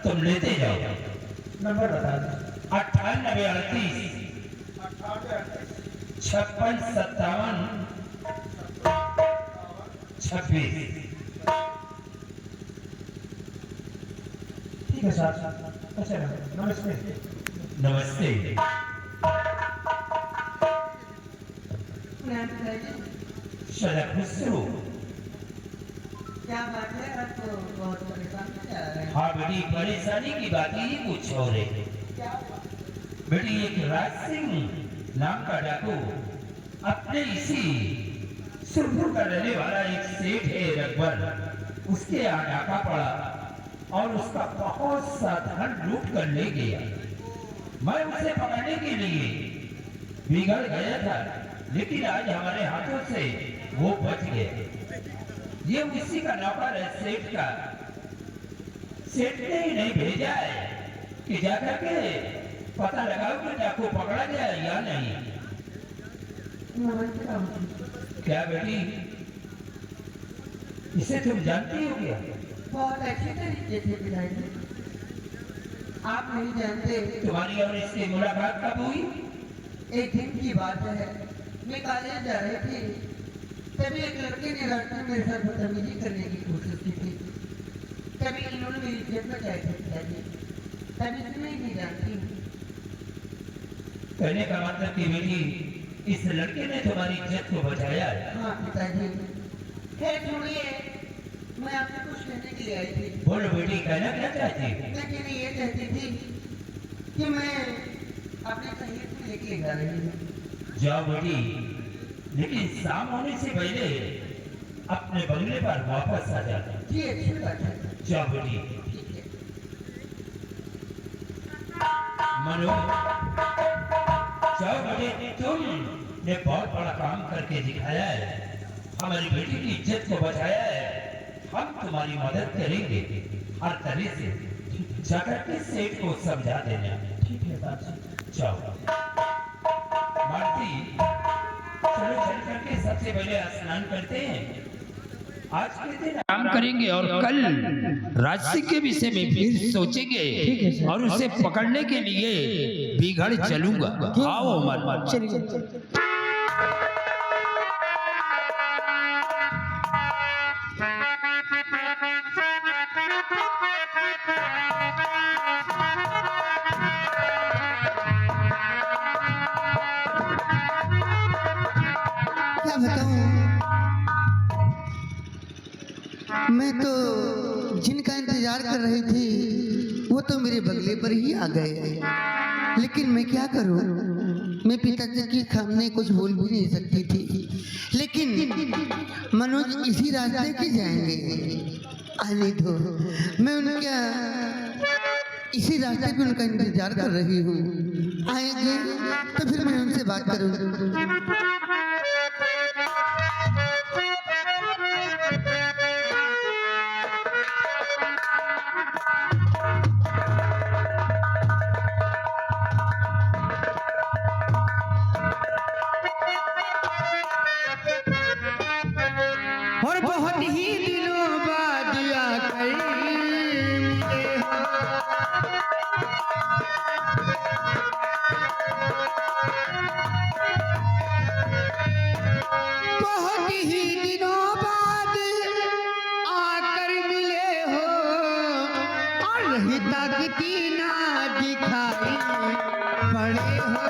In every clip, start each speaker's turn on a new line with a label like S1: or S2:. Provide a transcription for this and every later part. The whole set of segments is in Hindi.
S1: तुम लेते जाओ।
S2: नंबर बता दो।
S1: 98 38 56 57 26।
S2: ठीक है साहब। अच्छा नमस्ते।
S1: नमस्ते। सदा खुश रहो।
S3: क्या बात है, आपको बहुत परेशानी आ रही है?
S1: हाँ बेटी, परेशानी की बात ही कुछ और है।
S3: क्या हुआ?
S1: बेटी, एक राज सिंह नाम का डाकू अपने इसी सुरपुर का रहने वाला एक सेठ है रघुवर, उसके यहाँ डाका पड़ा और उसका बहुत सा धन लूट कर ले गया। मैं उसे पकड़ने के लिए बिगड़ गया था, लेकिन आज हमारे हाथों से वो बच गया। ये उसी का नौकर है सेठ का। सेठ ने ही नहीं भेजा है कि जाकर के पता लगाओ कि डाकू पकड़ा गया या नहीं। क्या बेटी, इसे तुम जानती हो क्या?
S3: बहुत अच्छे तरीके से पिलाइए। आप नहीं जानते,
S1: तुम्हारी और इसकी मुलाकात कब हुई?
S3: एक दिन की बात है, मैं कॉलेज जा रही थी, तभी एक लड़के ने रास्ते में मेरे साथ बदतमीजी करने की कोशिश की थी। तभी इन्होंने मेरी जेब में जाके पिला दी। तभी से मैं नहीं जानती हूँ।
S1: कहने का मतलब कि बेटी, इस लड़के ने तुम्हारी इज्जत को बचाया है।
S3: हाँ पिताजी। खैर छोड़िए, मैं आपसे कुछ कहने के लिए आई थी।
S1: बोलो बेटी, कहना क्या चाहती हो?
S3: लेकिन ये कहती थी कि मैं अपने सहेली को लेके जा रही हूँ।
S1: जाओ बेटी, लेकिन शाम होने से पहले अपने बंगले पर वापस आ जाना।
S3: जी अच्छी बात है।
S1: जाओ बेटी।
S3: ठीक है।
S1: मनु, जाओ बेटी, तुमने बहुत बड़ा काम करके दिखाया है, हमारी बेटी की इज्जत को बचाया है। हम तुम्हारी मदद करेंगे हर तरह से। जाकर के सेठ को समझा देना।
S2: ठीक है साहब।
S1: जाओ मालती, चलो चल करके सबसे पहले स्नान करते हैं। आज के दिन काम करेंगे और कल राजसी के विषय में फिर सोचेंगे और उसे पकड़ने के लिए बिगड़ चलूंगा। आओ उमर।
S2: चलिए।
S3: क्या बताऊं, मैं तो जिनका इंतजार कर रही थी वो तो मेरे बंगले पर ही आ गए। लेकिन मैं क्या करूं, मैं पिताजी के सामने कुछ बोल भी नहीं सकती थी। लेकिन मनोज इसी रास्ते के जाएंगे, आने दो। मैं उनका इसी रास्ते पे उनका इंतजार कर रही हूँ। आएंगे तो फिर मैं उनसे बात करूँगी। और बहुत ही दिनों बाद आकर मिले हो। बहुत ही दिनों बाद आकर मिले हो, और रही ताकती ना दिखाई पड़े हो।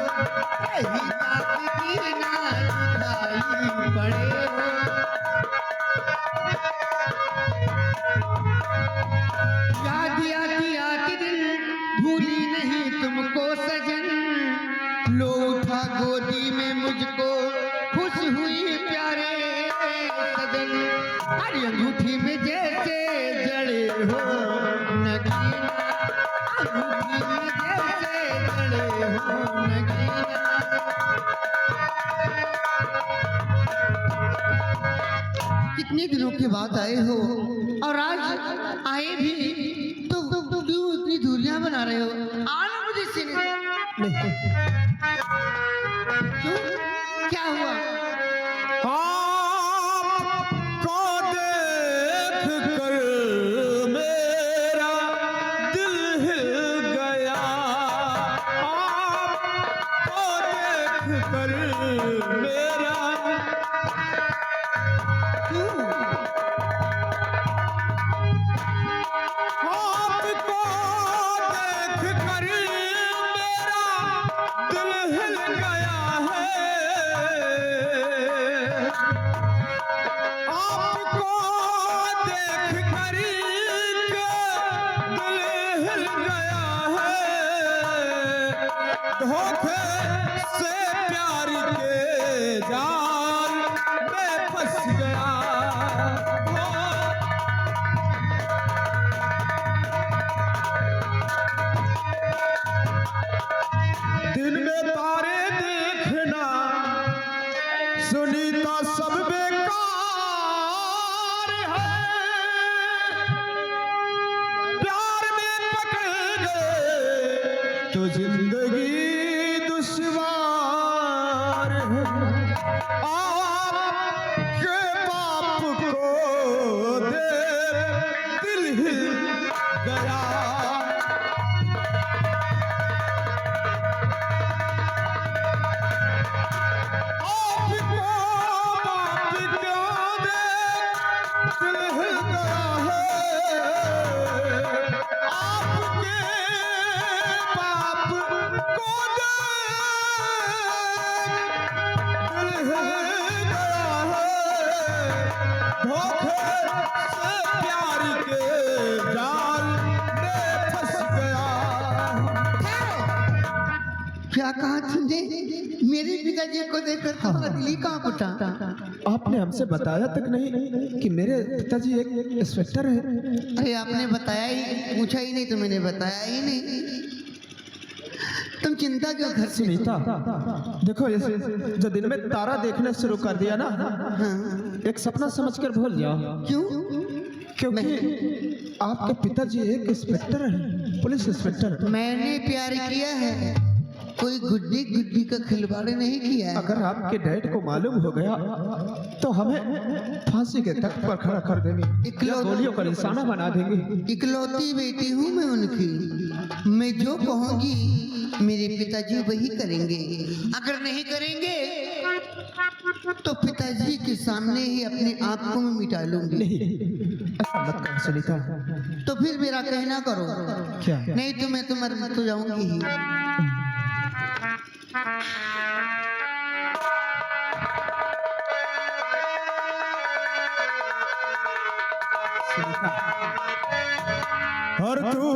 S3: रही ताकती ना दिखाई पड़े हो। याद आती आती दिल भूली नहीं तुमको सजन। लो उठा गोदी में मुझको, खुश हुई प्यारे सजन। अरे अंगूठी में जैसे जड़े हो नगीना, अंगूठी में जैसे जड़े हो नगीना। कितने दिनों के बाद आए हो, और आज आए भी तो क्यों इतनी दूरियां बना रहे हो? आना मुझे से क्यों, क्या हुआ?
S4: आपको देख कर मेरा दिल धोखे से प्यार के जाल में फंस गया हो। दिन में तारे देखना सुनीता सब बेकार है, प्यार में पकड़ गए तो जिंदगी दुश्वार है। आपके बाप को देख दिल हिल गया।
S3: क्या कहा तुमने? मेरे पिताजी को देखकर तुम्हारा दिल ही कहाँ फटा?
S4: आपने हमसे बताया तक नहीं कि मेरे पिताजी एक इंस्पेक्टर है।
S3: अरे आपने बताया ही, पूछा ही नहीं तो मैंने बताया ही नहीं। तुम चिंता क्यों घर से?
S4: सुनीता देखो, ये जो दिन में तारा देखना शुरू कर दिया ना, एक सपना समझकर भूल जाओ।
S3: क्यों?
S4: क्योंकि आपके पिताजी एक इंस्पेक्टर है, पुलिस इंस्पेक्टर।
S3: मैंने प्यार किया है, कोई गुड्डी गुड्डी का खिलवाड़ नहीं किया है।
S4: अगर आपके डैड को मालूम हो गया तो हमें फांसी के तख्त पर खड़ा कर देंगे, गोलियों का निशाना बना देंगे।
S3: इकलौती बेटी हूँ मैं उनकी, मैं जो कहूँगी मेरे पिताजी वही करेंगे। अगर नहीं करेंगे तो पिताजी के सामने ही अपने आप को मैं मिटा लूंगी।
S4: नहीं, ऐसा मत कर सुनीता।
S3: तो फिर मेरा कहना करो।
S4: क्या?
S3: नहीं तो मैं तो मर तो जाऊंगी ही।
S4: और तू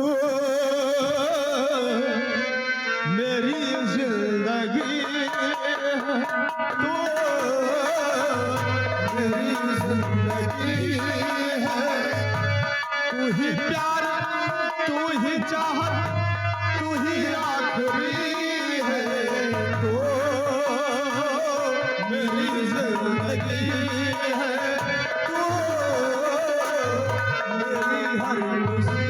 S4: मेरी जिंदगी, तू मेरी जिंदगी है। तू ही प्यार, तू ही चाहत, तू ही आखिरी है। तू मेरी जिंदगी है, तू मेरी हर खुशी।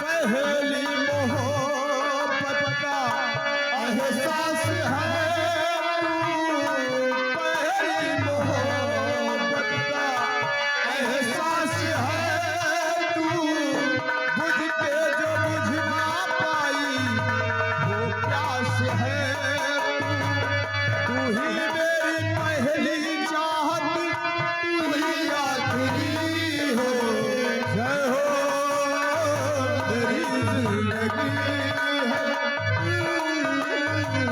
S4: पहली मोहब्बत का एहसास है तू, पहली मोहब्बत का एहसास है तू। बुझ के जो बुझ ना पाई वो प्यास है तू। तू ही मेरी पहली चाहत, तू ही आखिरी हो। जय हो तेरी जिंदगी है, मेरी जिंदगी है।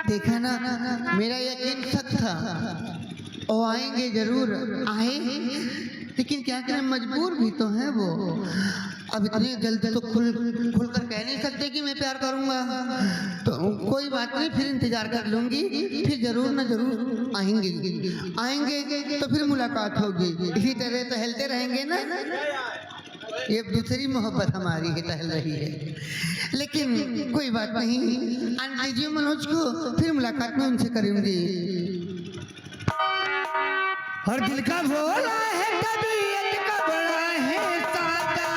S3: देखा ना, मेरा यकीन सच था। वो आएंगे, जरूर आए, लेकिन क्या करें, मजबूर भी तो हैं वो। अब इतनी जल्दी तो खुलकर कह नहीं सकते कि मैं प्यार करूंगा। तो कोई बात नहीं, फिर इंतजार कर लूंगी, फिर जरूर ना जरूर आएंगे। आएंगे तो फिर मुलाकात होगी। इसी तरह टहलते रहेंगे ना, ये दूसरी मोहब्बत हमारी है, टहल रही है। लेकिन कोई बात नहीं, आने दीजिए मनोज को, फिर मुलाकात में उनसे करूंगी। हर दिल का भोला है, तबीयत का बड़ा है सादा।